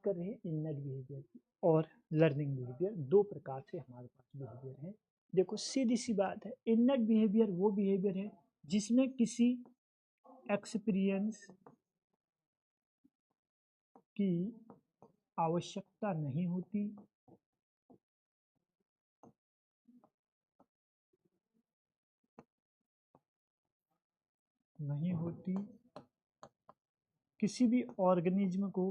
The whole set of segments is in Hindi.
कर रहे हैं इननेट बिहेवियर की और लर्निंग बिहेवियर। दो प्रकार से हमारे पास बिहेवियर है। देखो सीधी सी बात है, इननेट बिहेवियर वो बिहेवियर है जिसमें किसी एक्सपीरियंस की आवश्यकता नहीं होती, किसी भी ऑर्गेनिज्म को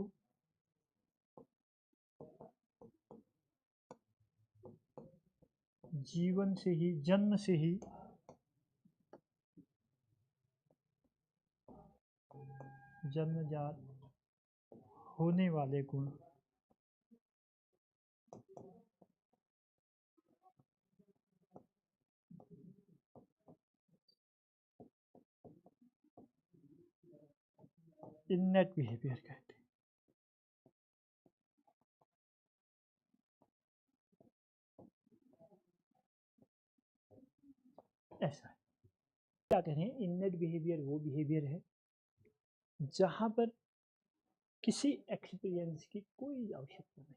जीवन से ही, जन्म से ही जन्मजात होने वाले गुण इननेट बिहेवियर कहते हैं। ऐसा है, क्या कह रहे हैं, इननेट बिहेवियर वो बिहेवियर है जहां पर किसी एक्सपीरियंस की कोई आवश्यकता नहीं,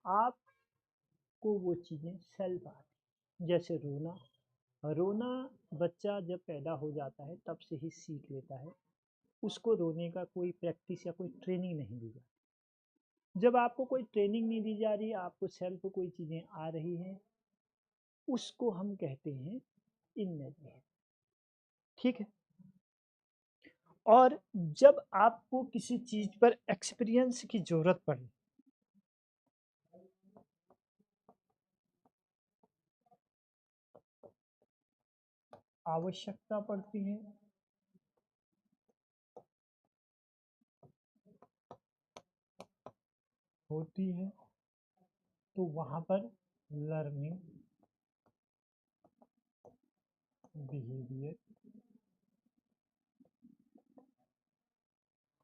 आपको वो चीज़ें सेल्फ आती। जैसे रोना, रोना बच्चा जब पैदा हो जाता है तब से ही सीख लेता है, उसको रोने का कोई प्रैक्टिस या कोई ट्रेनिंग नहीं दी जाती। जब आपको कोई ट्रेनिंग नहीं दी जा रही, आपको सेल्फ कोई चीज़ें आ रही हैं, उसको हम कहते हैं इननेट बिहेवियर। ठीक है। और जब आपको किसी चीज़ पर एक्सपीरियंस की ज़रूरत पड़े, आवश्यकता पड़ती है, होती है, तो वहाँ पर लर्निंग बिहेवियर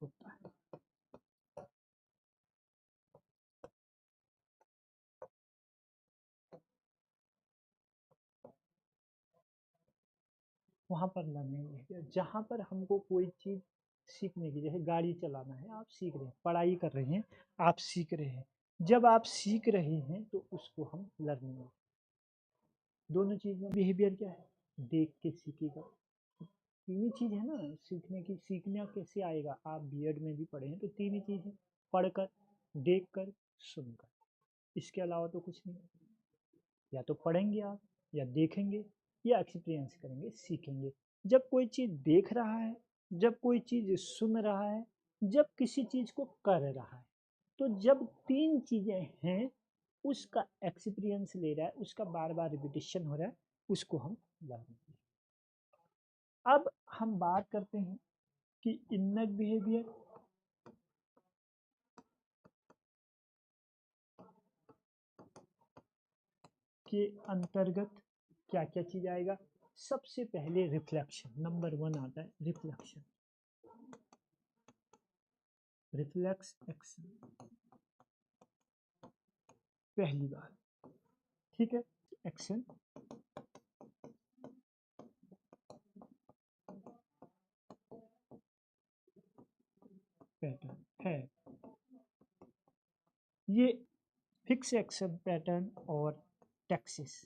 होता है। वहाँ पर लर्निंग बिहेवियर, जहाँ पर हमको कोई चीज़ सीखने की, जैसे गाड़ी चलाना है, आप सीख रहे हैं, पढ़ाई कर रहे हैं, आप सीख रहे हैं। जब आप सीख रहे हैं तो उसको हम लर्निंग, दोनों चीज़ में बिहेवियर क्या है, देख के सीखेगा। तीन ही चीज़ है ना सीखने की। सीखना कैसे आएगा, आप बीएड में भी पढ़े हैं तो तीन ही चीज़ है, पढ़कर, देखकर, सुनकर। इसके अलावा तो कुछ नहीं। या तो पढ़ेंगे आप, या देखेंगे, या एक्सपीरियंस करेंगे, सीखेंगे। जब कोई चीज़ देख रहा है, जब कोई चीज़ सुन रहा है, जब किसी चीज़ को कर रहा है, तो जब तीन चीज़ें हैं, उसका एक्सपीरियंस ले रहा है, उसका बार बार रिपीटिशन हो रहा है, उसको हम लर्निंग। अब हम बात करते हैं कि इननेट बिहेवियर के अंतर्गत क्या क्या चीज आएगा। सबसे पहले रिफ्लेक्शन, नंबर 1 आता है रिफ्लेक्शन, रिफ्लेक्स एक्शन, पहली बात। ठीक है, एक्शन पैटर्न है, ये फिक्स एक्शन पैटर्न और टैक्सिस,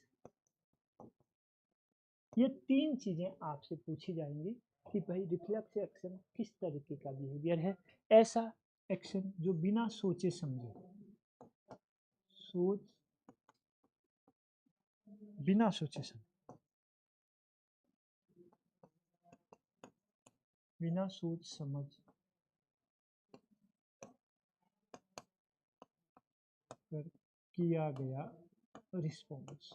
ये तीन चीजें आपसे पूछी जाएंगी कि भाई रिफ्लेक्स एक्शन किस तरीके का बिहेवियर है। ऐसा एक्शन जो बिना सोचे समझे, सोच बिना सोचे समझे, बिना सोच समझ कर किया गया रिस्पॉन्स,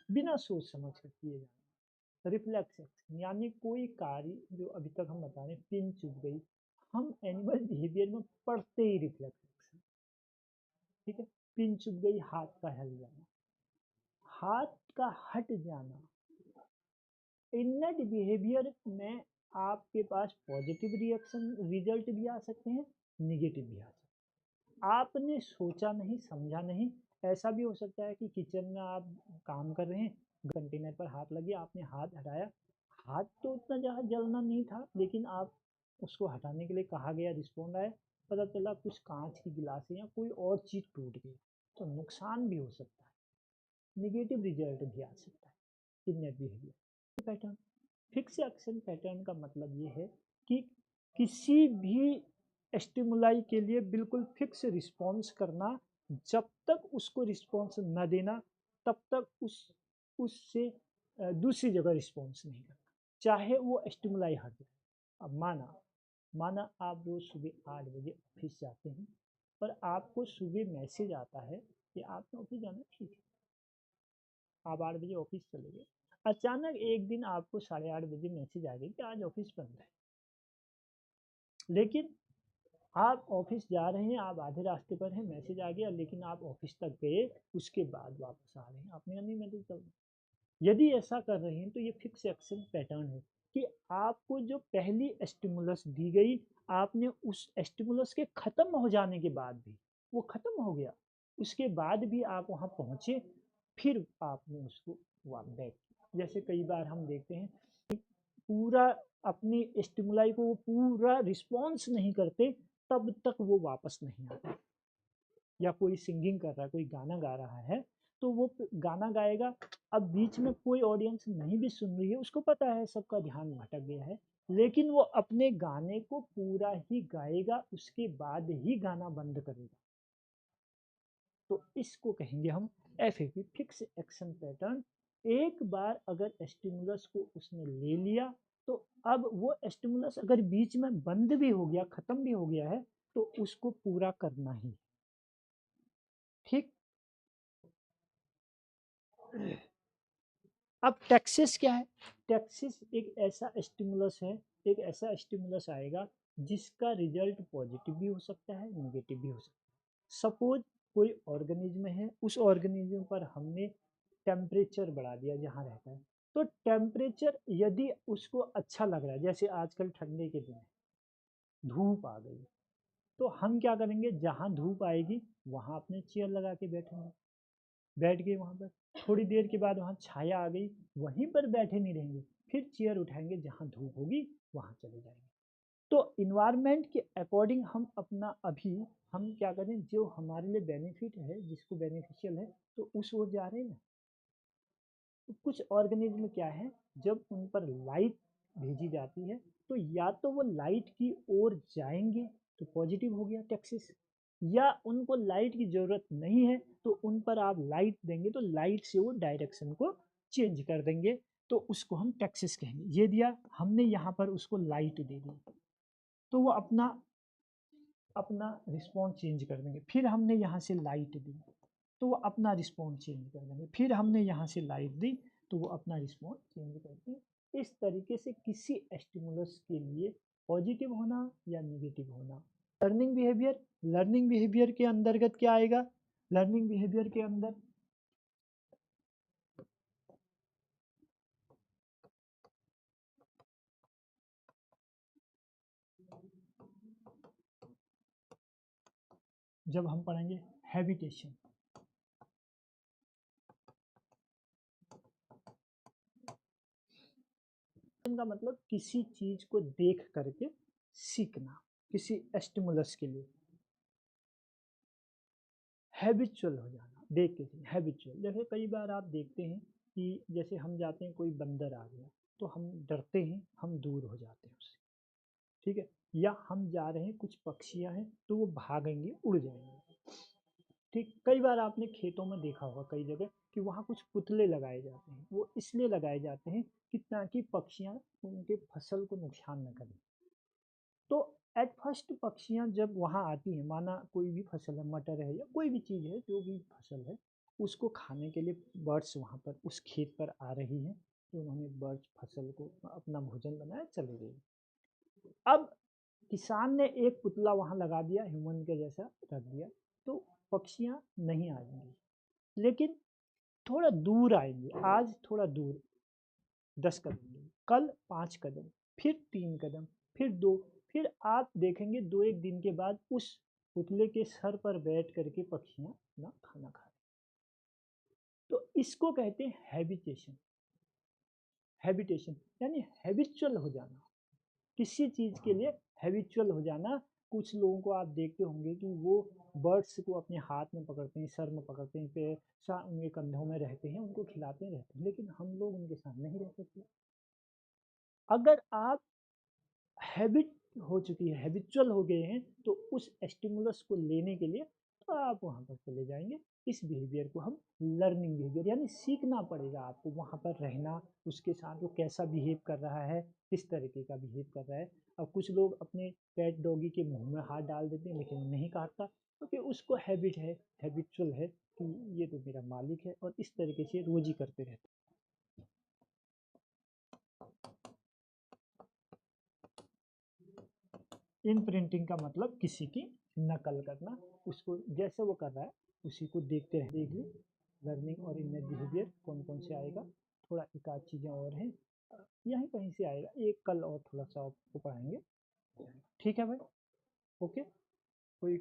बिना सोच समझ कर किए जाना। रिफ्लेक्स एक्शन यानी कोई कार्य जो अभी तक हम बता रहे हैं, पिन चुभ गई, हम एनिमल बिहेवियर में पढ़ते ही रिफ्लेक्स एक्शन। ठीक है, पिन चुभ गई, हाथ का हिल जाना, हाथ का हट जाना। इननेट बिहेवियर में आपके पास पॉजिटिव रिएक्शन रिजल्ट भी आ सकते हैं, निगेटिव भी आ सकते हैं। आपने सोचा नहीं, समझा नहीं। ऐसा भी हो सकता है कि किचन में आप काम कर रहे हैं, कंटेनर पर हाथ लगे, आपने हाथ हटाया, हाथ तो उतना ज़्यादा जलना नहीं था, लेकिन आप उसको हटाने के लिए कहा गया, रिस्पॉन्ड आया, पता चला कुछ कांच की गिलास है या कोई और चीज़ टूट गई, तो नुकसान भी हो सकता है, निगेटिव रिजल्ट भी आ सकता है इन net behaviour pattern. Fix action pattern का मतलब ये है कि किसी भी स्टिमुलाई के लिए बिल्कुल फिक्स रिस्पॉन्स करना, जब तक उसको रिस्पॉन्स न देना तब तक उससे दूसरी जगह रिस्पॉन्स नहीं करना, चाहे वो स्टिमुलाई हट जाए। अब माना आप रोज सुबह 8 बजे ऑफिस जाते हैं, पर आपको सुबह मैसेज आता है कि आपने ऑफिस जाना, ठीक है, आप 8 बजे ऑफिस चले गए। अचानक एक दिन आपको 8:30 बजे मैसेज आ गई कि आज ऑफिस बंद है, लेकिन आप ऑफिस जा रहे हैं, आप आधे रास्ते पर हैं, मैसेज आ गया, लेकिन आप ऑफिस तक गए, उसके बाद वापस आ रहे हैं, आपने कहा नहीं मैं तो चल। यदि ऐसा कर रहे हैं तो ये फिक्स एक्शन पैटर्न है कि आपको जो पहली स्टिमुलस दी गई, आपने उस स्टिमुलस के खत्म हो जाने के बाद भी, वो खत्म हो गया, उसके बाद भी आप वहाँ पहुँचे, फिर आपने उसको बैक। जैसे कई बार हम देखते हैं पूरा अपनी स्टिमुलाई को वो पूरा रिस्पॉन्स नहीं करते, तब तक वो वापस नहीं आते। या कोई सिंगिंग कर रहा है, कोई गाना गा रहा है, तो वो गाना गाएगा, अब बीच में कोई ऑडियंस नहीं भी सुन रही है, उसको पता है सबका ध्यान भटक गया है, लेकिन वो अपने गाने को पूरा ही गाएगा, उसके बाद ही गाना बंद करेगा। तो इसको कहेंगे हम FAP, फिक्स एक्शन पैटर्न। एक बार अगर स्टिमुलस को उसने ले लिया, तो अब वो स्टिमुलस अगर बीच में बंद भी हो गया, खत्म भी हो गया है, तो उसको पूरा करना ही, ठीक। अब टैक्सेस क्या है? टैक्सेस एक ऐसा स्टिमुलस है, एक ऐसा स्टिमुलस आएगा जिसका रिजल्ट पॉजिटिव भी हो सकता है, नेगेटिव भी हो सकता है। सपोज कोई ऑर्गेनिज्म है, उस ऑर्गेनिज्म पर हमने टेम्परेचर बढ़ा दिया जहाँ रहता है, तो टेम्परेचर यदि उसको अच्छा लग रहा है, जैसे आजकल ठंडे के दिन धूप आ गई, तो हम क्या करेंगे, जहाँ धूप आएगी वहाँ अपने चेयर लगा के बैठेंगे, बैठ गए वहाँ पर, थोड़ी देर के बाद वहाँ छाया आ गई, वहीं पर बैठे नहीं रहेंगे, फिर चेयर उठाएंगे, जहाँ धूप होगी वहाँ चले जाएंगे। तो इन्वायरमेंट के अकॉर्डिंग हम अपना अभी हम क्या करें, जो हमारे लिए बेनिफिट है, जिसको बेनिफिशियल है, तो उस ओर जा रहे हैं ना। तो कुछ ऑर्गेनिज्म क्या है, जब उन पर लाइट भेजी जाती है, तो या तो वो लाइट की ओर जाएंगे, तो पॉजिटिव हो गया टैक्सेस, या उनको लाइट की ज़रूरत नहीं है, तो उन पर आप लाइट देंगे, तो लाइट से वो डायरेक्शन को चेंज कर देंगे, तो उसको हम टैक्सेस कहेंगे। ये दिया हमने, यहाँ पर उसको लाइट दे दी, तो वो अपना अपना रिस्पॉन्स चेंज कर देंगे। फिर हमने यहाँ से लाइट दी, तो वो अपना रिस्पॉन्स चेंज कर देंगे। फिर हमने यहाँ से लाइट दी, तो वो अपना रिस्पॉन्स चेंज करते हैं। इस तरीके से किसी स्टिमुलस के लिए पॉजिटिव होना या नेगेटिव होना। लर्निंग बिहेवियर के अंतर्गत क्या आएगा? लर्निंग बिहेवियर के अंदर जब हम पढ़ेंगे हैबिटेशन, का मतलब किसी चीज को देख करके सीखना, किसी स्टिमुलस के लिए हैबिचुअल हो जाना, देख के हैबिचुअल। जैसे कई बार आप देखते हैं कि जैसे हम जाते हैं, कोई बंदर आ गया, तो हम डरते हैं, हम दूर हो जाते हैं उससे, ठीक है। या हम जा रहे हैं, कुछ पक्षियां हैं, तो वो भागेंगे, उड़ जाएंगे, ठीक। कई बार आपने खेतों में देखा होगा कई जगह कि वहाँ कुछ पुतले लगाए जाते हैं, वो इसलिए लगाए जाते हैं कि ताकि पक्षियाँ उनके फसल को नुकसान न करें। तो एट फर्स्ट पक्षियाँ जब वहाँ आती हैं, माना कोई भी फसल है, मटर है या कोई भी चीज़ है, जो भी फसल है, उसको खाने के लिए बर्ड्स वहाँ पर उस खेत पर आ रही हैं, तो उन्होंने बर्ड्स फसल को अपना भोजन बनाया, चले गए। अब किसान ने एक पुतला वहाँ लगा दिया, ह्यूमन के जैसा रख दिया, तो पक्षियाँ नहीं आएंगी, लेकिन थोड़ा दूर आएंगे। आज थोड़ा दूर 10 कदम, कल 5 कदम, फिर 3 कदम, फिर 2, फिर आप देखेंगे 2-1 दिन के बाद उस पुतले के सर पर बैठ करके पक्षियाँ अपना खाना खा रही। तो इसको कहते हैं हैबिटेशन। हैबिटेशन यानी हैबिचुअल हो जाना, किसी चीज़ के लिए हैबिचुअल हो जाना। कुछ लोगों को आप देखते होंगे कि वो बर्ड्स को अपने हाथ में पकड़ते हैं, सर में पकड़ते हैं, उनके कंधों में रहते हैं, उनको खिलाते रहते हैं, लेकिन हम लोग उनके साथ नहीं रह सकते। अगर आप हैबिट हो चुकी है, हैबिचुअल हो गए हैं, तो उस स्टिमुलस को लेने के लिए तो आप वहाँ पर चले जाएंगे। इस बिहेवियर को हम लर्निंग बिहेवियर, यानी सीखना पड़ेगा आपको वहाँ पर रहना, उसके साथ वो कैसा बिहेव कर रहा है, किस तरीके का बिहेव कर रहा है। अब कुछ लोग अपने पेट डॉगी के मुंह में हाथ डाल देते हैं लेकिन वो नहीं काटता, क्योंकि उसको हैबिट है, हैबिचुअल है कि ये तो मेरा मालिक है, और इस तरीके से रोज ही करते रहते। इम्प्रिंटिंग का मतलब किसी की नकल करना, उसको जैसे वो कर रहा है उसी को देखते रह देख ली। लर्निंग और इनर बिहेवियर कौन कौन से आएगा, थोड़ा एक आध चीज़ें और हैं, यहीं कहीं से आएगा, एक कल और थोड़ा सा आपको पढ़ाएंगे। ठीक है भाई, ओके। कोई